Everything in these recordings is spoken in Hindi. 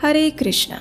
हरे कृष्णा।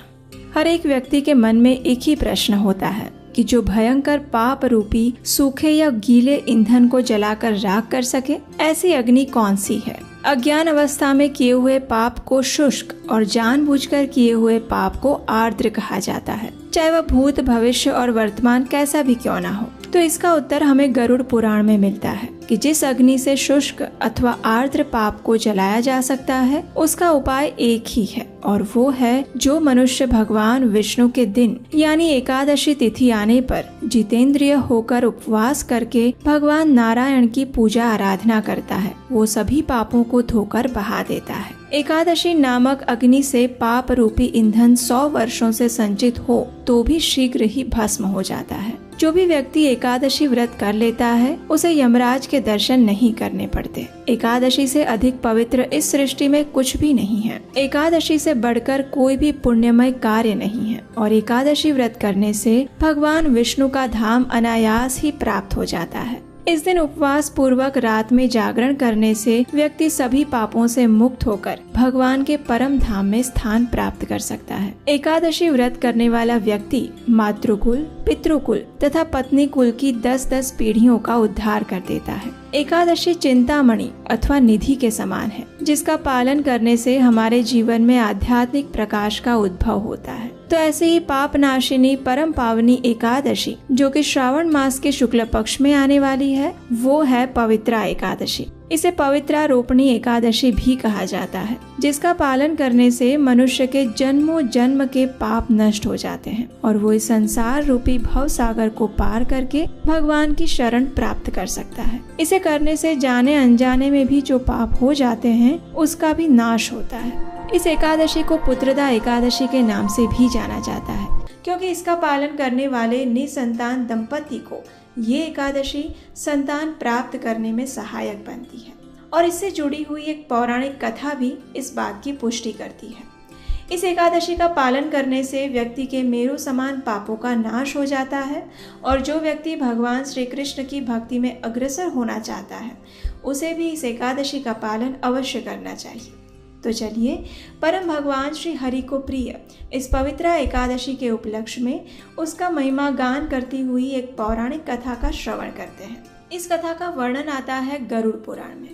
हर एक व्यक्ति के मन में एक ही प्रश्न होता है कि जो भयंकर पाप रूपी सूखे या गीले ईंधन को जलाकर राख कर सके, ऐसी अग्नि कौन सी है। अज्ञान अवस्था में किए हुए पाप को शुष्क और जानबूझकर किए हुए पाप को आर्द्र कहा जाता है, चाहे वह भूत भविष्य और वर्तमान कैसा भी क्यों ना हो। तो इसका उत्तर हमें गरुड़ पुराण में मिलता है कि जिस अग्नि से शुष्क अथवा आर्द्र पाप को जलाया जा सकता है, उसका उपाय एक ही है, और वो है जो मनुष्य भगवान विष्णु के दिन यानी एकादशी तिथि आने पर जितेंद्रिय होकर उपवास करके भगवान नारायण की पूजा आराधना करता है, वो सभी पापों को धोकर बहा देता है। एकादशी नामक अग्नि से पाप रूपी ईंधन 100 वर्षों से संचित हो तो भी शीघ्र ही भस्म हो जाता है। जो भी व्यक्ति एकादशी व्रत कर लेता है, उसे यमराज के दर्शन नहीं करने पड़ते। एकादशी से अधिक पवित्र इस सृष्टि में कुछ भी नहीं है। एकादशी से बढ़कर कोई भी पुण्यमय कार्य नहीं है, और एकादशी व्रत करने से भगवान विष्णु का धाम अनायास ही प्राप्त हो जाता है। इस दिन उपवास पूर्वक रात में जागरण करने से व्यक्ति सभी पापों से मुक्त होकर भगवान के परम धाम में स्थान प्राप्त कर सकता है। एकादशी व्रत करने वाला व्यक्ति मातृकुल, पितृकुल तथा पत्नी कुल की 10-10 पीढ़ियों का उद्धार कर देता है। एकादशी चिंतामणि अथवा निधि के समान है, जिसका पालन करने से हमारे जीवन में आध्यात्मिक प्रकाश का उद्भव होता है। तो ऐसे ही पाप नाशिनी परम पावनी एकादशी, जो कि श्रावण मास के शुक्ल पक्ष में आने वाली है, वो है पवित्रा एकादशी। इसे पवित्रारोपणी एकादशी भी कहा जाता है, जिसका पालन करने से मनुष्य के जन्मों जन्म के पाप नष्ट हो जाते हैं और वो इस संसार रूपी भव सागर को पार करके भगवान की शरण प्राप्त कर सकता है। इसे करने से जाने अनजाने में भी जो पाप हो जाते हैं, उसका भी नाश होता है। इस एकादशी को पुत्रदा एकादशी के नाम से भी जाना जाता है, क्योंकि इसका पालन करने वाले निसंतान दंपति को ये एकादशी संतान प्राप्त करने में सहायक बनती है। और इससे जुड़ी हुई एक पौराणिक कथा भी इस बात की पुष्टि करती है। इस एकादशी का पालन करने से व्यक्ति के मेरु समान पापों का नाश हो जाता है, और जो व्यक्ति भगवान श्री कृष्ण की भक्ति में अग्रसर होना चाहता है, उसे भी इस एकादशी का पालन अवश्य करना चाहिए। तो चलिए परम भगवान श्री हरि को प्रिय इस पवित्र एकादशी के उपलक्ष्य में उसका महिमा गान करती हुई एक पौराणिक कथा का श्रवण करते हैं। इस कथा का वर्णन आता है गरुड़ पुराण में।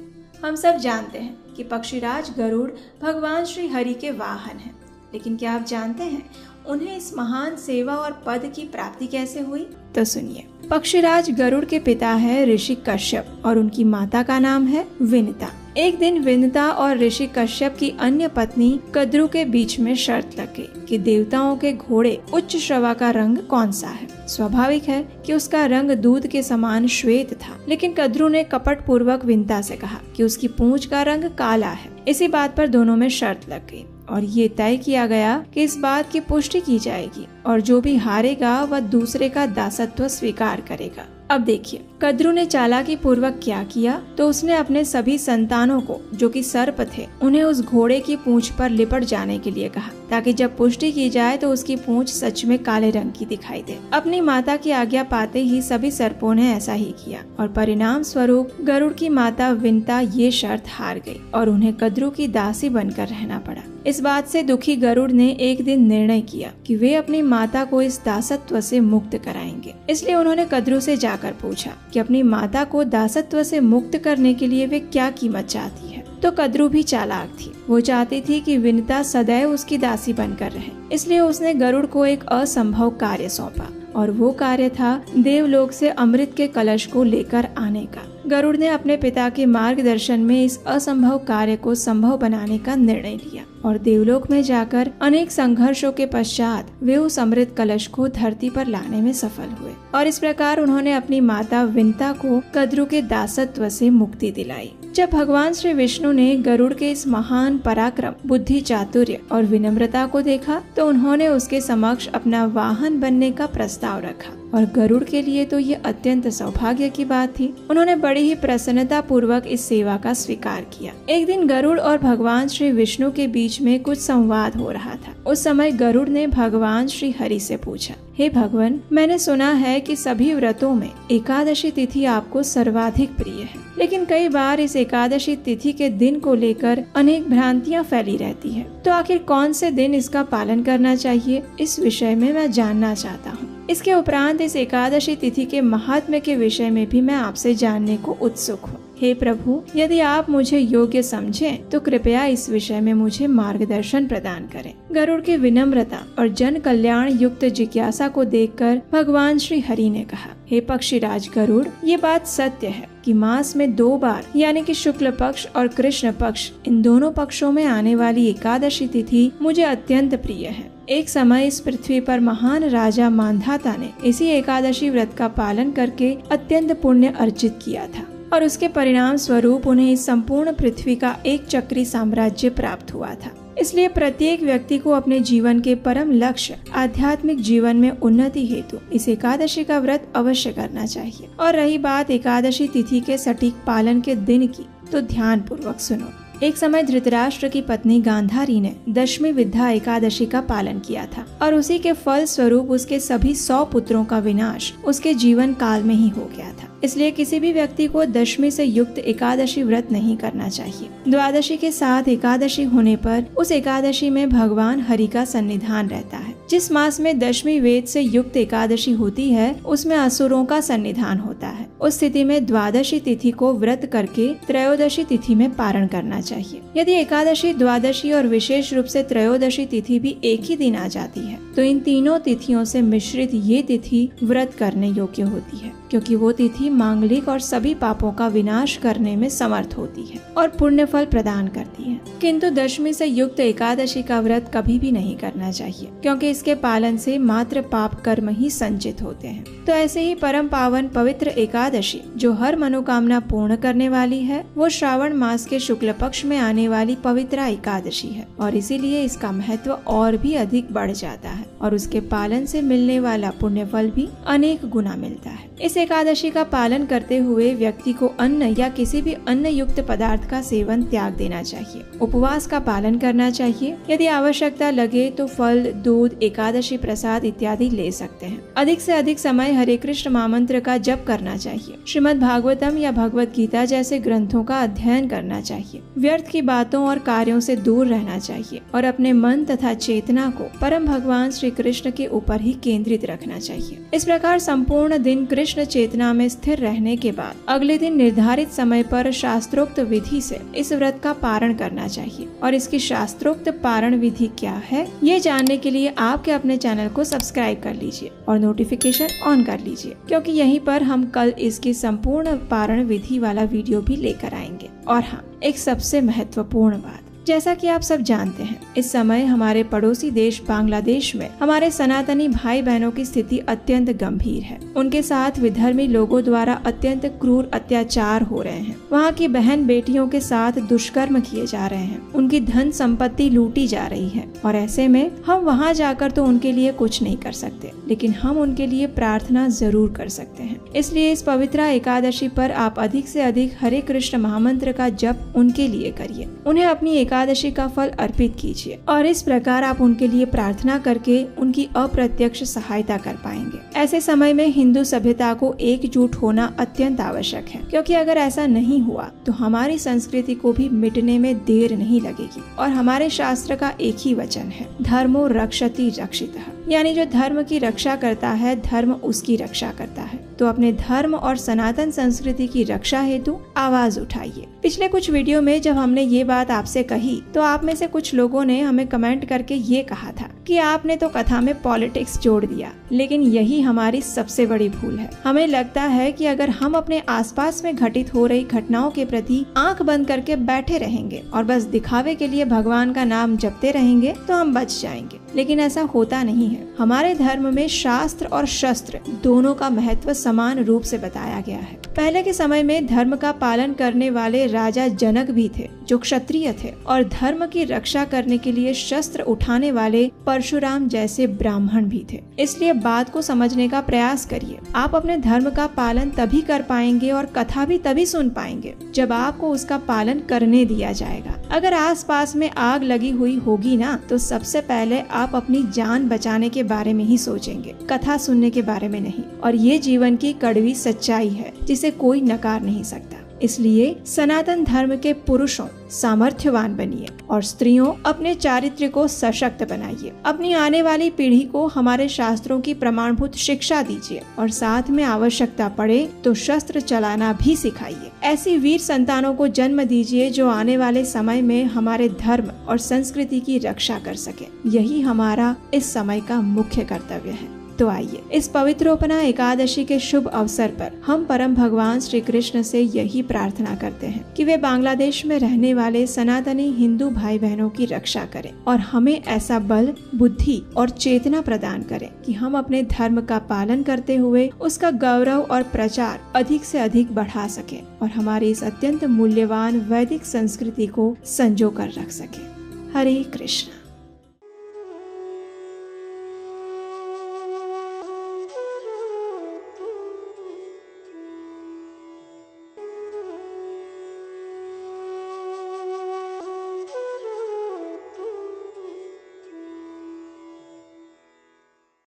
हम सब जानते हैं कि पक्षीराज गरुड़ भगवान श्री हरि के वाहन हैं, लेकिन क्या आप जानते हैं उन्हें इस महान सेवा और पद की प्राप्ति कैसे हुई? तो सुनिए। पक्षीराज गरुड़ के पिता है ऋषि कश्यप और उनकी माता का नाम है विनिता। एक दिन विनिता और ऋषि कश्यप की अन्य पत्नी कद्रु के बीच में शर्त लग गई कि देवताओं के घोड़े उच्च श्रवा का रंग कौन सा है। स्वाभाविक है कि उसका रंग दूध के समान श्वेत था, लेकिन कद्रु ने कपट पूर्वक विनिता से कहा कि उसकी पूंछ का रंग काला है। इसी बात पर दोनों में शर्त लग गई और ये तय किया गया कि इस बात की पुष्टि की जाएगी और जो भी हारेगा वह दूसरे का दासत्व स्वीकार करेगा। अब देखिए कद्रु ने चालाकी पूर्वक क्या किया, तो उसने अपने सभी संतानों को जो कि सर्प थे, उन्हें उस घोड़े की पूंछ पर लिपट जाने के लिए कहा, ताकि जब पुष्टि की जाए तो उसकी पूंछ सच में काले रंग की दिखाई दे। अपनी माता की आज्ञा पाते ही सभी सर्पों ने ऐसा ही किया और परिणाम स्वरूप गरुड़ की माता विनिता ये शर्त हार गई और उन्हें कद्रु की दासी बनकर रहना पड़ा। इस बात से दुखी गरुड़ ने एक दिन निर्णय किया कि वे अपनी माता को इस दासत्व से मुक्त कराएंगे। इसलिए उन्होंने कद्रु से जाकर पूछा कि अपनी माता को दासत्व से मुक्त करने के लिए वे क्या कीमत चाहती है। तो कद्रु भी चालाक थी। वो चाहती थी कि विनिता सदैव उसकी दासी बनकर रहे। इसलिए उसने गरुड़ को एक असंभव कार्य सौंपा और वो कार्य था देवलोक से अमृत के कलश को लेकर आने का। गरुड़ ने अपने पिता के मार्गदर्शन में इस असंभव कार्य को संभव बनाने का निर्णय लिया और देवलोक में जाकर अनेक संघर्षों के पश्चात वे उस अमृत कलश को धरती पर लाने में सफल हुए और इस प्रकार उन्होंने अपनी माता विनिता को कद्रु के दासत्व से मुक्ति दिलाई। जब भगवान श्री विष्णु ने गरुड़ के इस महान पराक्रम, बुद्धि, चातुर्य और विनम्रता को देखा, तो उन्होंने उसके समक्ष अपना वाहन बनने का प्रस्ताव रखा और गरुड़ के लिए तो ये अत्यंत सौभाग्य की बात थी। उन्होंने बड़ी ही प्रसन्नता पूर्वक इस सेवा का स्वीकार किया। एक दिन गरुड़ और भगवान श्री विष्णु के बीच में कुछ संवाद हो रहा था। उस समय गरुड़ ने भगवान श्री हरि से पूछा, हे भगवान, मैंने सुना है कि सभी व्रतों में एकादशी तिथि आपको सर्वाधिक प्रिय है, लेकिन कई बार इस एकादशी तिथि के दिन को लेकर अनेक भ्रांतियां फैली रहती है। तो आखिर कौन से दिन इसका पालन करना चाहिए, इस विषय में मैं जानना चाहता हूँ। इसके उपरांत इस एकादशी तिथि के महात्म्य के विषय में भी मैं आपसे जानने को उत्सुक हूँ। हे प्रभु, यदि आप मुझे योग्य समझें तो कृपया इस विषय में मुझे मार्गदर्शन प्रदान करें। गरुड़ की विनम्रता और जन कल्याण युक्त जिज्ञासा को देखकर भगवान श्री हरि ने कहा, हे पक्षीराज गरुड़, ये बात सत्य है कि मास में 2 बार यानी कि शुक्ल पक्ष और कृष्ण पक्ष, इन दोनों पक्षों में आने वाली एकादशी तिथि मुझे अत्यंत प्रिय है। एक समय इस पृथ्वी पर महान राजा मांधाता ने इसी एकादशी व्रत का पालन करके अत्यंत पुण्य अर्जित किया था और उसके परिणाम स्वरूप उन्हें इस संपूर्ण पृथ्वी का एक चक्री साम्राज्य प्राप्त हुआ था। इसलिए प्रत्येक व्यक्ति को अपने जीवन के परम लक्ष्य आध्यात्मिक जीवन में उन्नति हेतु इस एकादशी का व्रत अवश्य करना चाहिए। और रही बात एकादशी तिथि के सटीक पालन के दिन की, तो ध्यान पूर्वक सुनो। एक समय धृतराष्ट्र की पत्नी गांधारी ने दशमी विद्या एकादशी का पालन किया था और उसी के फल स्वरूप उसके सभी 100 पुत्रों का विनाश उसके जीवन काल में ही हो गया था। इसलिए किसी भी व्यक्ति को दशमी से युक्त एकादशी व्रत नहीं करना चाहिए। द्वादशी के साथ एकादशी होने पर उस एकादशी में भगवान हरि का सन्निधान रहता है। जिस मास में दशमी वेद से युक्त एकादशी होती है उसमें असुरों का सन्निधान होता है। उस स्थिति में द्वादशी तिथि को व्रत करके त्रयोदशी तिथि में पारण करना चाहिए। यदि एकादशी, द्वादशी और विशेष रूप से त्रयोदशी तिथि भी एक ही दिन आ जाती है तो इन तीनों तिथियों से मिश्रित ये तिथि व्रत करने योग्य होती है, क्योंकि वो तिथि मांगलिक और सभी पापों का विनाश करने में समर्थ होती है और पुण्य फल प्रदान करती है। किंतु दशमी से युक्त एकादशी का व्रत कभी भी नहीं करना चाहिए, क्योंकि इसके पालन से मात्र पाप कर्म ही संचित होते हैं। तो ऐसे ही परम पावन पवित्र एकादशी जो हर मनोकामना पूर्ण करने वाली है, वो श्रावण मास के शुक्ल पक्ष में आने वाली पवित्रा एकादशी है और इसीलिए इसका महत्व और भी अधिक बढ़ जाता है और उसके पालन से मिलने वाला पुण्य फल भी अनेक गुना मिलता है। इस एकादशी का पालन करते हुए व्यक्ति को अन्न या किसी भी अन्न युक्त पदार्थ का सेवन त्याग देना चाहिए। उपवास का पालन करना चाहिए। यदि आवश्यकता लगे तो फल, दूध, एकादशी प्रसाद इत्यादि ले सकते हैं। अधिक से अधिक समय हरे कृष्ण महामंत्र का जप करना चाहिए। श्रीमद् भागवतम या भगवत गीता जैसे ग्रंथों का अध्ययन करना चाहिए। व्यर्थ की बातों और कार्यों से दूर रहना चाहिए और अपने मन तथा चेतना को परम भगवान श्री कृष्ण के ऊपर ही केंद्रित रखना चाहिए। इस प्रकार संपूर्ण दिन कृष्ण चेतना में स्थिर रहने के बाद अगले दिन निर्धारित समय पर शास्त्रोक्त विधि से इस व्रत का पारण करना चाहिए। और इसकी शास्त्रोक्त पारण विधि क्या है, ये जानने के लिए आपके अपने चैनल को सब्सक्राइब कर लीजिए और नोटिफिकेशन ऑन कर लीजिए, क्योंकि यहीं पर हम कल इसकी संपूर्ण पारण विधि वाला वीडियो भी लेकर आएंगे। और हाँ, एक सबसे महत्वपूर्ण बात, जैसा कि आप सब जानते हैं, इस समय हमारे पड़ोसी देश बांग्लादेश में हमारे सनातनी भाई बहनों की स्थिति अत्यंत गंभीर है। उनके साथ विधर्मी लोगों द्वारा अत्यंत क्रूर अत्याचार हो रहे हैं। वहाँ की बहन बेटियों के साथ दुष्कर्म किए जा रहे हैं। उनकी धन संपत्ति लूटी जा रही है और ऐसे में हम वहाँ जाकर तो उनके लिए कुछ नहीं कर सकते, लेकिन हम उनके लिए प्रार्थना जरूर कर सकते हैं। इसलिए इस पवित्रा एकादशी पर आप अधिक से अधिक हरे कृष्ण महामंत्र का जप उनके लिए करिए। उन्हें अपनी एकादशी का फल अर्पित कीजिए और इस प्रकार आप उनके लिए प्रार्थना करके उनकी अप्रत्यक्ष सहायता कर पाएंगे। ऐसे समय में हिंदू सभ्यता को एकजुट होना अत्यंत आवश्यक है, क्योंकि अगर ऐसा नहीं हुआ तो हमारी संस्कृति को भी मिटने में देर नहीं लगेगी। और हमारे शास्त्र का एक ही वचन है, धर्मो रक्षति रक्षितः, यानी जो धर्म की रक्षा करता है, धर्म उसकी रक्षा करता है। तो अपने धर्म और सनातन संस्कृति की रक्षा हेतु आवाज उठाइए। पिछले कुछ वीडियो में जब हमने ये बात आपसे कही तो आप में से कुछ लोगों ने हमें कमेंट करके ये कहा था कि आपने तो कथा में पॉलिटिक्स जोड़ दिया, लेकिन यही हमारी सबसे बड़ी भूल है। हमें लगता है कि अगर हम अपने आसपास में घटित हो रही घटनाओं के प्रति आंख बंद करके बैठे रहेंगे और बस दिखावे के लिए भगवान का नाम जपते रहेंगे तो हम बच जाएंगे, लेकिन ऐसा होता नहीं है। हमारे धर्म में में शास्त्र और शस्त्र दोनों का महत्व समान रूप से बताया गया है। पहले के समय में धर्म का पालन करने वाले राजा जनक भी थे जो क्षत्रिय थे, और धर्म की रक्षा करने के लिए शस्त्र उठाने वाले परशुराम जैसे ब्राह्मण भी थे। इसलिए बात को समझने का प्रयास करिए। आप अपने धर्म का पालन तभी कर पाएंगे और कथा भी तभी सुन पाएंगे जब आपको उसका पालन करने दिया जाएगा। अगर आसपास में आग लगी हुई होगी ना, तो सबसे पहले आप अपनी जान बचाने के बारे में ही सोचेंगे, कथा सुनने के बारे में नहीं। और ये जीवन की कड़वी सच्चाई है जिसे कोई नकार नहीं सकता। इसलिए सनातन धर्म के पुरुषों सामर्थ्यवान बनिए और स्त्रियों अपने चारित्र्य को सशक्त बनाइए। अपनी आने वाली पीढ़ी को हमारे शास्त्रों की प्रमाणभूत शिक्षा दीजिए और साथ में आवश्यकता पड़े तो शस्त्र चलाना भी सिखाइए। ऐसी वीर संतानों को जन्म दीजिए जो आने वाले समय में हमारे धर्म और संस्कृति की रक्षा कर सके। यही हमारा इस समय का मुख्य कर्तव्य है। तो आइए इस पवित्रोपना एकादशी के शुभ अवसर पर हम परम भगवान श्री कृष्ण से यही प्रार्थना करते हैं कि वे बांग्लादेश में रहने वाले सनातनी हिंदू भाई बहनों की रक्षा करें और हमें ऐसा बल, बुद्धि और चेतना प्रदान करें कि हम अपने धर्म का पालन करते हुए उसका गौरव और प्रचार अधिक से अधिक बढ़ा सकें और हमारी इस अत्यंत मूल्यवान वैदिक संस्कृति को संजो कर रख सकें। हरे कृष्ण।